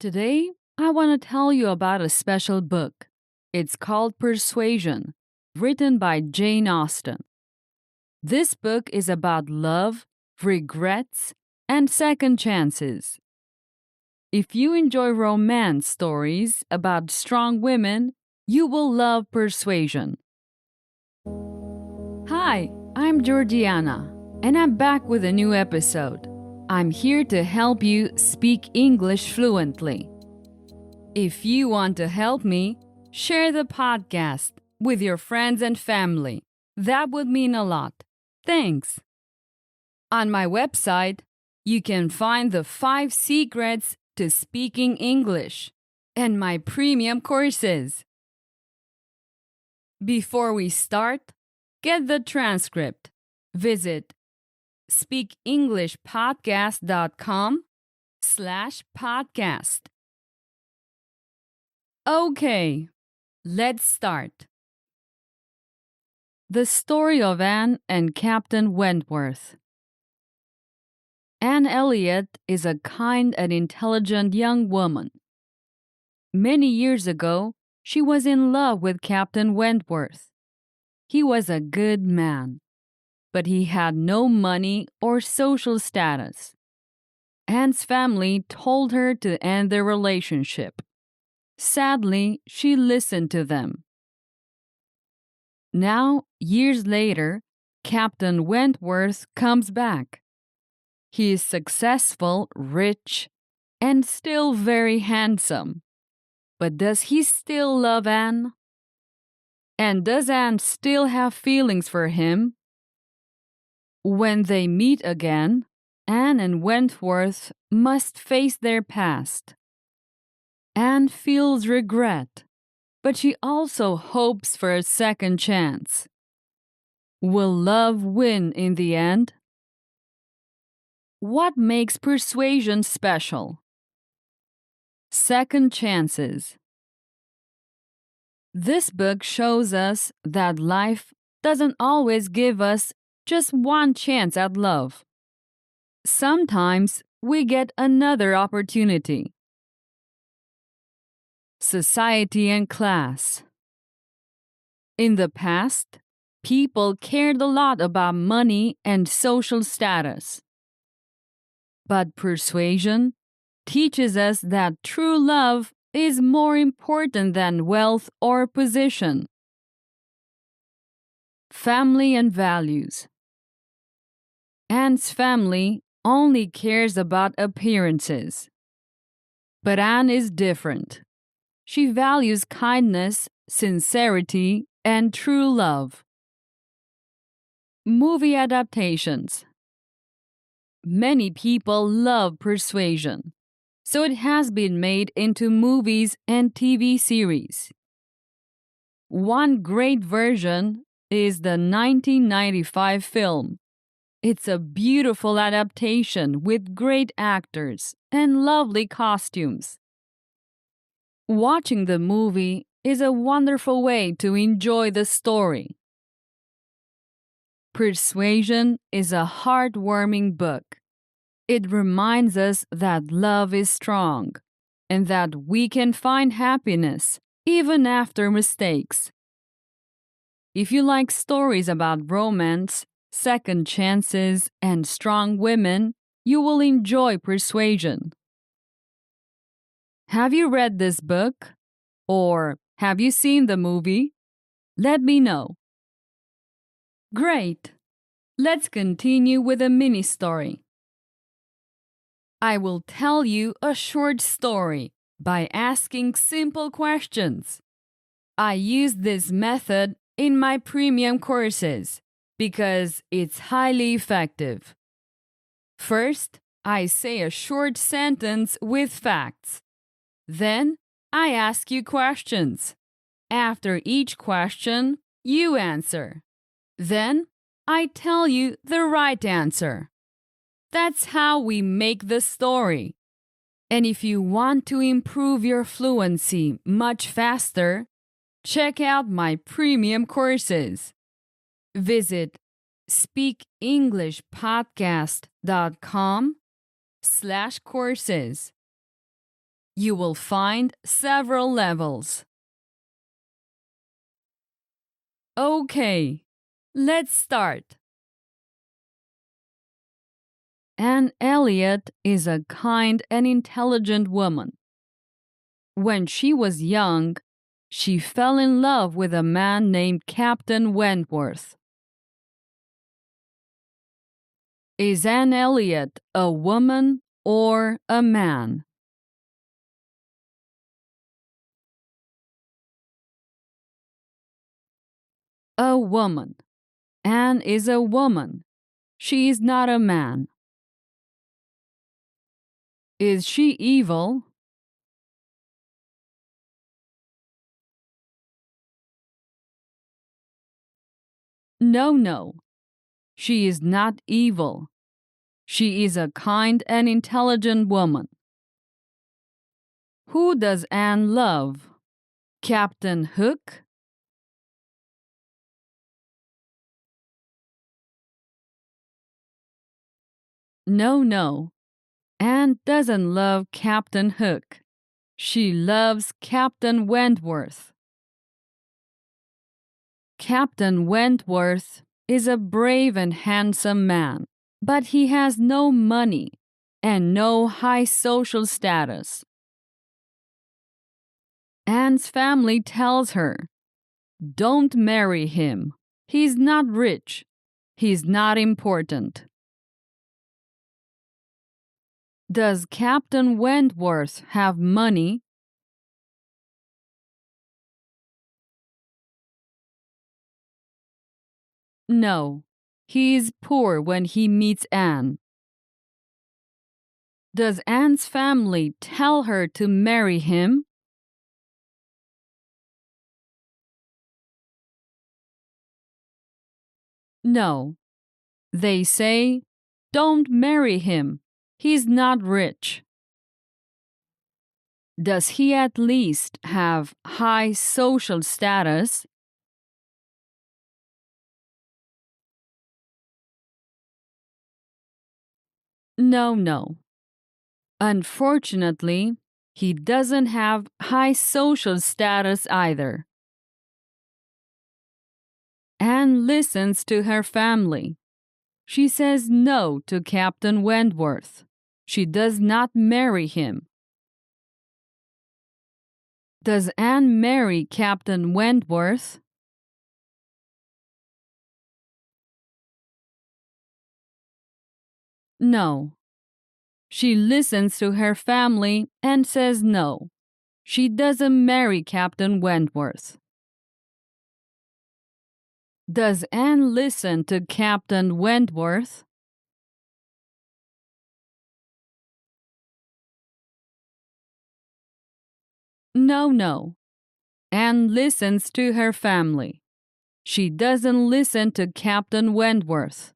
Today, I want to tell you about a special book. It's called Persuasion, written by Jane Austen. This book is about love, regrets, and second chances. If you enjoy romance stories about strong women, you will love Persuasion. Hi, I'm Georgiana, and I'm back with a new episode. I'm here to help you speak English fluently. If you want to help me, share the podcast with your friends and family. That would mean a lot. Thanks. On my website, you can find the 5 secrets to speaking English and my premium courses. Before we start, get the transcript. Visit speakenglishpodcast.com/podcast. Okay, let's start. The story of Anne and Captain Wentworth. Anne Elliot is a kind and intelligent young woman. Many years ago, she was in love with Captain Wentworth. He was a good man, but he had no money or social status. Anne's family told her to end their relationship. Sadly, she listened to them. Now, years later, Captain Wentworth comes back. He is successful, rich, and still very handsome. But does he still love Anne? And does Anne still have feelings for him? When they meet again, Anne and Wentworth must face their past. Anne feels regret, but she also hopes for a second chance. Will love win in the end? What makes Persuasion special? Second chances. This book shows us that life doesn't always give us just one chance at love. Sometimes we get another opportunity. Society and class. In the past, people cared a lot about money and social status. But Persuasion teaches us that true love is more important than wealth or position. Family and values. Anne's family only cares about appearances. But Anne is different. She values kindness, sincerity, and true love. Movie adaptations. Many people love Persuasion, so it has been made into movies and TV series. One great version is the 1995 film. It's a beautiful adaptation with great actors and lovely costumes. Watching the movie is a wonderful way to enjoy the story. Persuasion is a heartwarming book. It reminds us that love is strong and that we can find happiness even after mistakes. If you like stories about romance, second chances, and strong women, you will enjoy Persuasion. Have you read this book? Or have you seen the movie? Let me know. Great! Let's continue with a mini story. I will tell you a short story by asking simple questions. I use this method in my premium courses because it's highly effective. First, I say a short sentence with facts. Then, I ask you questions. After each question, you answer. Then, I tell you the right answer. That's how we make the story. And if you want to improve your fluency much faster, check out my premium courses. Visit speakenglishpodcast.com/courses. You will find several levels. Okay, let's start. Anne Elliot is a kind and intelligent woman. When she was young, she fell in love with a man named Captain Wentworth. Is Anne Elliot a woman or a man? A woman. Anne is a woman. She is not a man. Is she evil? No. She is not evil. She is a kind and intelligent woman. Who does Anne love? Captain Hook? No. Anne doesn't love Captain Hook. She loves Captain Wentworth. Captain Wentworth is a brave and handsome man, but he has no money and no high social status. Anne's family tells her, "Don't marry him. He's not rich. He's not important." Does Captain Wentworth have money? No, he is poor when he meets Anne. Does Anne's family tell her to marry him? No. They say, "Don't marry him. He's not rich." Does he at least have high social status? No. Unfortunately, he doesn't have high social status either. Anne listens to her family. She says no to Captain Wentworth. She does not marry him. Does Anne marry Captain Wentworth? No. She listens to her family and says no. She doesn't marry Captain Wentworth. Does Anne listen to Captain Wentworth? No. Anne listens to her family. She doesn't listen to Captain Wentworth.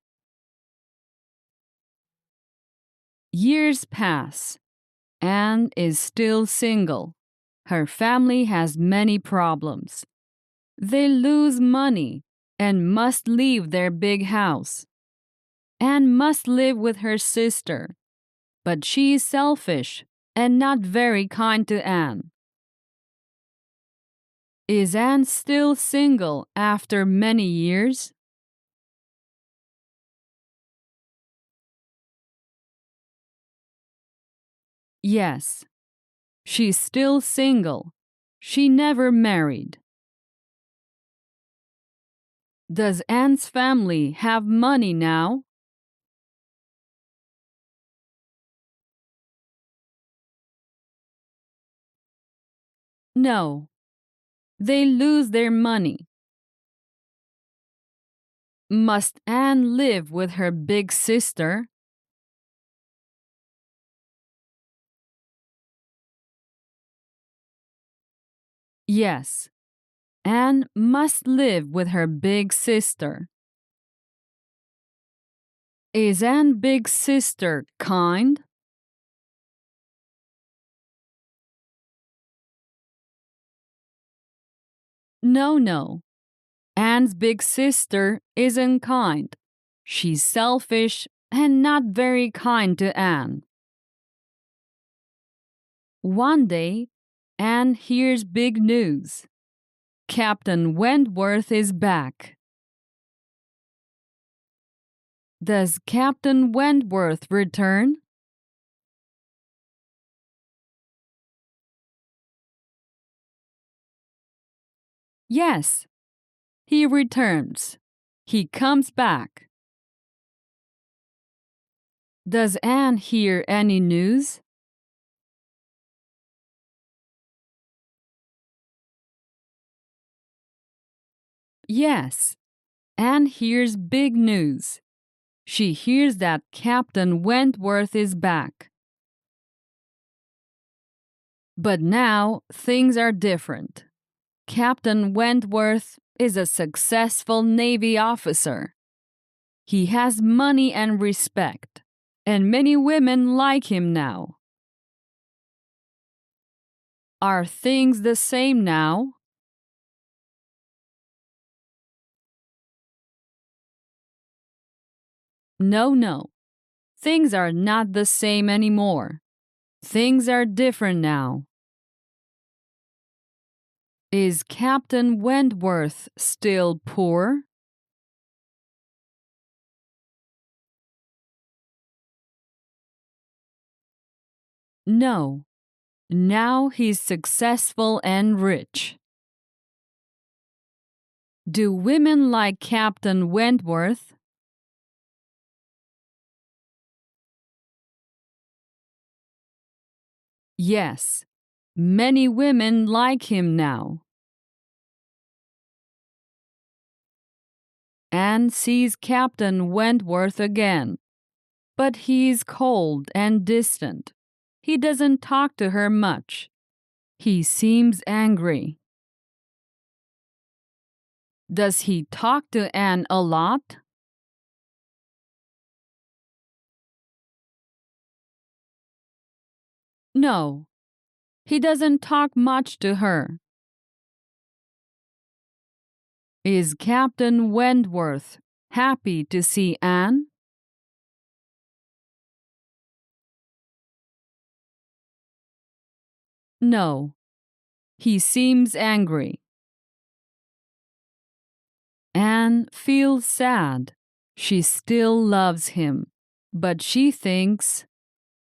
Years pass. Anne is still single. Her family has many problems. They lose money and must leave their big house. Anne must live with her sister, but she is selfish and not very kind to Anne. Is Anne still single after many years? Yes. She's still single. She never married. Does Anne's family have money now? No. They lose their money. Must Anne live with her big sister? Yes. Anne must live with her big sister. Is Anne's big sister kind? No. Anne's big sister isn't kind. She's selfish and not very kind to Anne. One day, Anne hears big news. Captain Wentworth is back. Does Captain Wentworth return? Yes, he returns. He comes back. Does Anne hear any news? Yes, Anne hears big news. She hears that Captain Wentworth is back. But now things are different. Captain Wentworth is a successful Navy officer. He has money and respect, and many women like him now. Are things the same now? No. Things are not the same anymore. Things are different now. Is Captain Wentworth still poor? No. Now he's successful and rich. Do women like Captain Wentworth? Yes. Many women like him now. Anne sees Captain Wentworth again, but he's cold and distant. He doesn't talk to her much. He seems angry. Does he talk to Anne a lot? No, he doesn't talk much to her. Is Captain Wentworth happy to see Anne? No, he seems angry. Anne feels sad. She still loves him, but she thinks,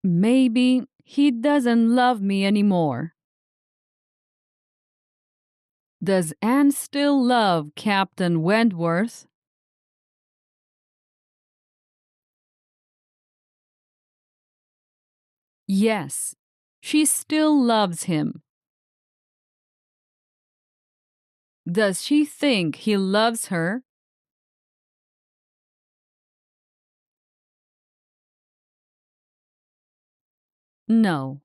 maybe he doesn't love me anymore. Does Anne still love Captain Wentworth? Yes, she still loves him. Does she think he loves her? No,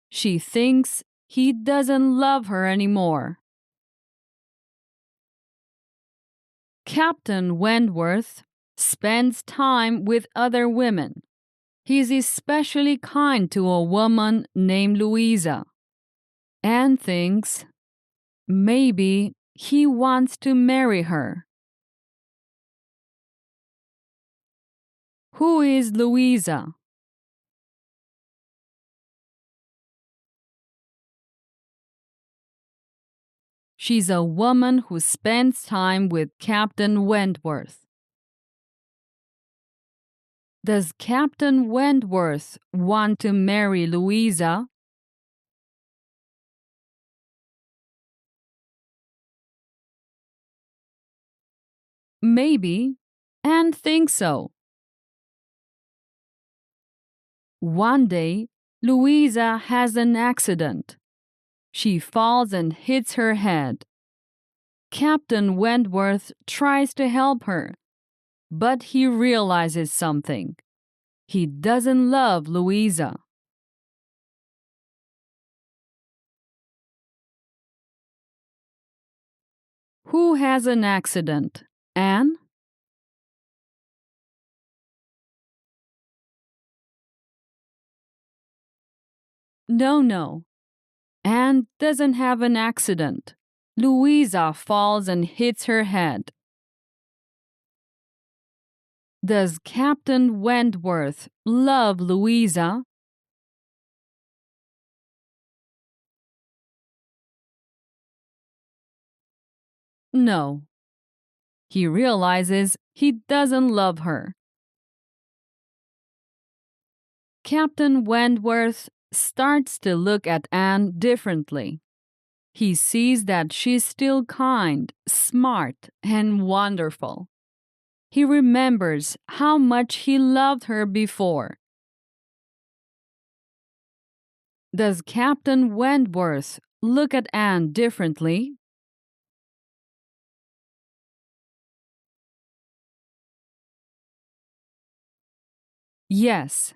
she thinks he doesn't love her anymore. Captain Wentworth spends time with other women. He's especially kind to a woman named Louisa. Anne thinks maybe he wants to marry her. Who is Louisa? She's a woman who spends time with Captain Wentworth. Does Captain Wentworth want to marry Louisa? Maybe. Anne thinks so. One day, Louisa has an accident. She falls and hits her head. Captain Wentworth tries to help her, but he realizes something. He doesn't love Louisa. Who has an accident? Anne? No. Anne doesn't have an accident. Louisa falls and hits her head. Does Captain Wentworth love Louisa? No. He realizes he doesn't love her. Captain Wentworth starts to look at Anne differently. He sees that she's still kind, smart, and wonderful. He remembers how much he loved her before. Does Captain Wentworth look at Anne differently? Yes.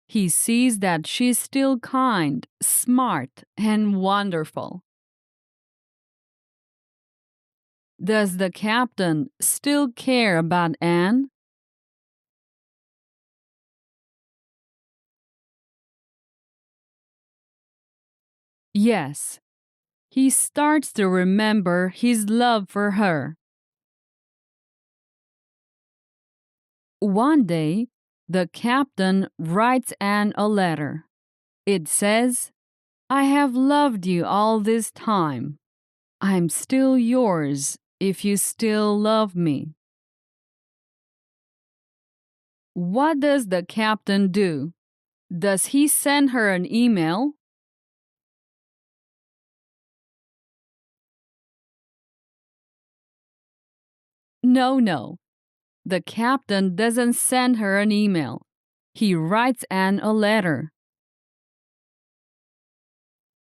He sees that she's still kind, smart, and wonderful. Does the captain still care about Anne? Yes. He starts to remember his love for her. One day, the captain writes Anne a letter. It says, "I have loved you all this time. I'm still yours if you still love me." What does the captain do? Does he send her an email? No. The captain doesn't send her an email. He writes Anne a letter.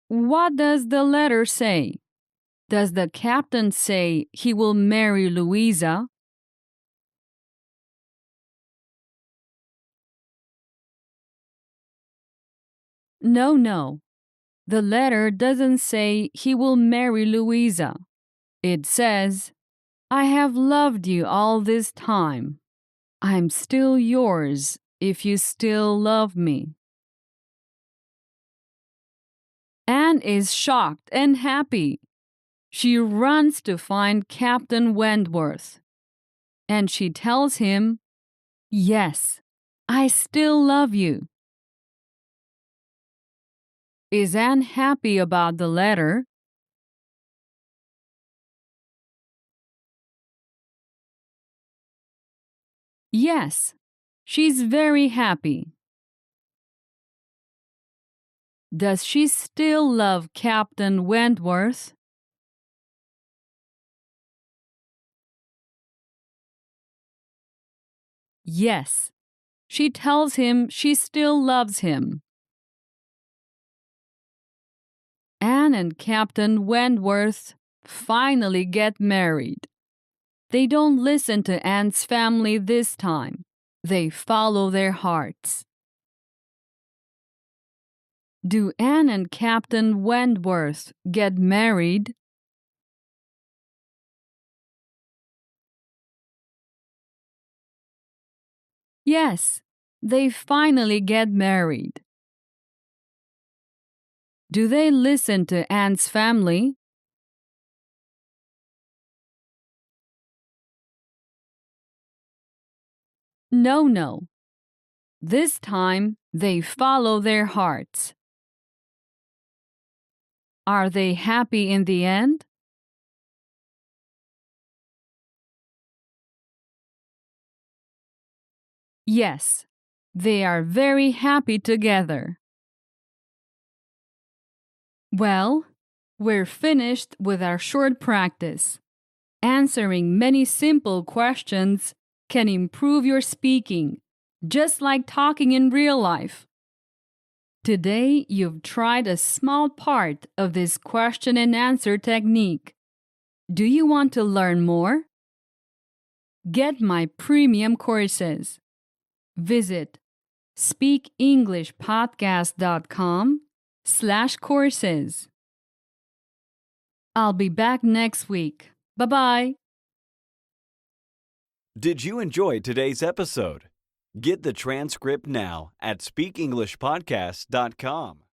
What does the letter say? Does the captain say he will marry Louisa? No. The letter doesn't say he will marry Louisa. It says, "I have loved you all this time. I'm still yours if you still love me." Anne is shocked and happy. She runs to find Captain Wentworth. And she tells him, "Yes, I still love you." Is Anne happy about the letter? Yes, she's very happy. Does she still love Captain Wentworth? Yes, she tells him she still loves him. Anne and Captain Wentworth finally get married. They don't listen to Anne's family this time. They follow their hearts. Do Anne and Captain Wentworth get married? Yes, they finally get married. Do they listen to Anne's family? No. This time, they follow their hearts. Are they happy in the end? Yes, they are very happy together. Well, we're finished with our short practice. Answering many simple questions can improve your speaking, just like talking in real life. Today, you've tried a small part of this question and answer technique. Do you want to learn more? Get my premium courses. Visit speakenglishpodcast.com/courses. I'll be back next week. Bye-bye. Did you enjoy today's episode? Get the transcript now at speakenglishpodcast.com.